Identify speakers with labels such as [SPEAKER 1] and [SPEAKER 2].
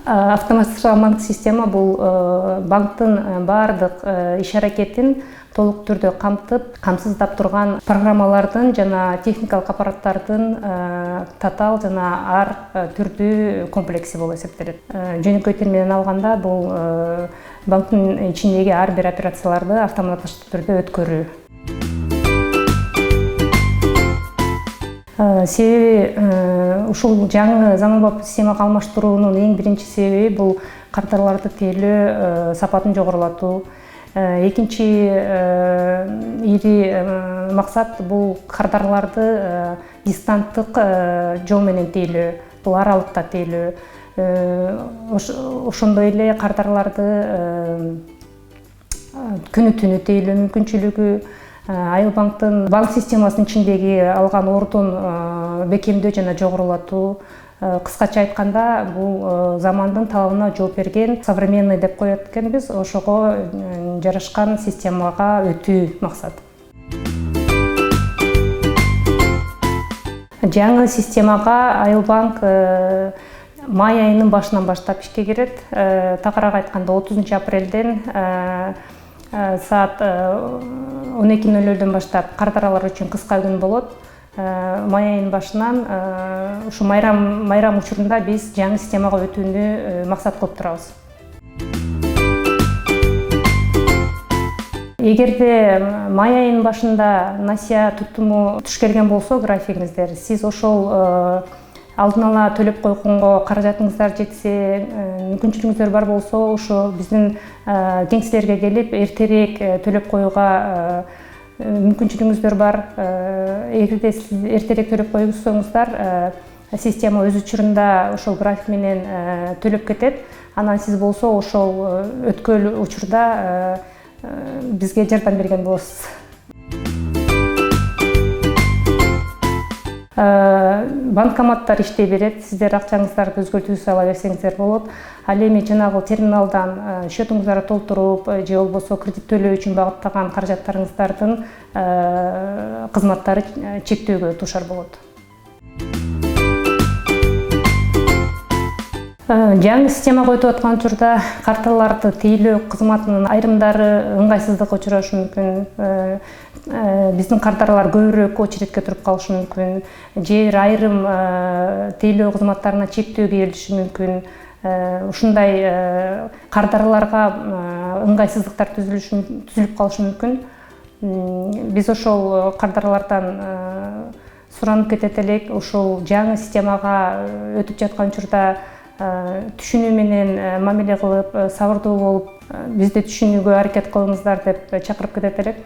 [SPEAKER 1] Автоматташкан банк система бул банктын баардык иш аракетин толук түрдө камсыздап турган программалардын жана техникалык аппараттардын татаал жана ар түрдүү комплекси болуп эсептелет. Жөнөкөй тил менен алганда бул банктын ичиндеги ар бир операцияларды автоматташкан түрдө өткөрүү. Себеби ушул жаңы заманбап системага алмаштыруунун эң биринчи себеби бул кардарларды тейлөө сапатын жогорулатуу. Экинчи ири максат бул кардарларды дистанттык жол менен тейлөө, бул аралыкта тейлөө. Ошондой эле кардарларды күнү түнү тейлөө мүмкүнчүлүгү, Айыл банктын банк системасынын ичиндеги алган ордун бекемдөө жана жогорулатуу. Кыскача айтканда, бул замандын талабына жооп берген, современный деп коет экенбиз, ошого жарашкан системага өтүү максат. Жаңы системага Айыл банк май айынын башынан баштап ишке кирет. Такыраак айтканда 30 апрелден саат 12:00 баштап кардаралар үчүн кыска күн болот. Май айынын башынан ушу майрам учурунда биз жаңы системага өтүүнү максат кылып турабыз. Эгерде май айынын башында насия туттуму туш келген болсо графигиңиздер, сиз ошол алдын ала төлөп койгонго каражатыңыздар жетсе, мүмкүнчүлүгүңүздөр бар болсо, ошо биздин кеңселерге келип эртерээк төлөп коюуга мүмкүнчүлүгүңүздөр бар. Эгерде сиз эртерээк төлөп койсоңуздар, система өз учурунда ошол график менен төлөп кетет. Анан сиз болсо ошол өткөл учурда бизге жардам берген болосуз. Банкоматтар иштей берет, сиздер акчаңыздарды өзгөртүү сала берсеңиздер болот. Ал эми жанагы терминалдан счетуңуздарга толтуруп же болбосо кредит төлөө үчүн багыттаган каражаттарыңыздардын кызматтары чектөөгө дуушар болот. Жаңы системага өтүп аткан учурда карталарды тейлөө кызматынын айрымдары ыңгайсыздыкка учурашы мүмкүн. Биздин кардарлар көбүрөөк очередке туруп калышы мүмкүн. Же айрым тейлөө кызматтарына чектөө келиши мүмкүн. Ушундай кардарларга ыңгайсыздыктар түзүлүп калышы мүмкүн. Биз ошол кардарлардан суранып кетет элек, ошол жаңы системага өтүп жаткан учурда түшүнүү менен мамиле кылып, сабырдуу болуп, бизди түшүнүүгө аракет кылыңыздар деп чакырып кетет элек.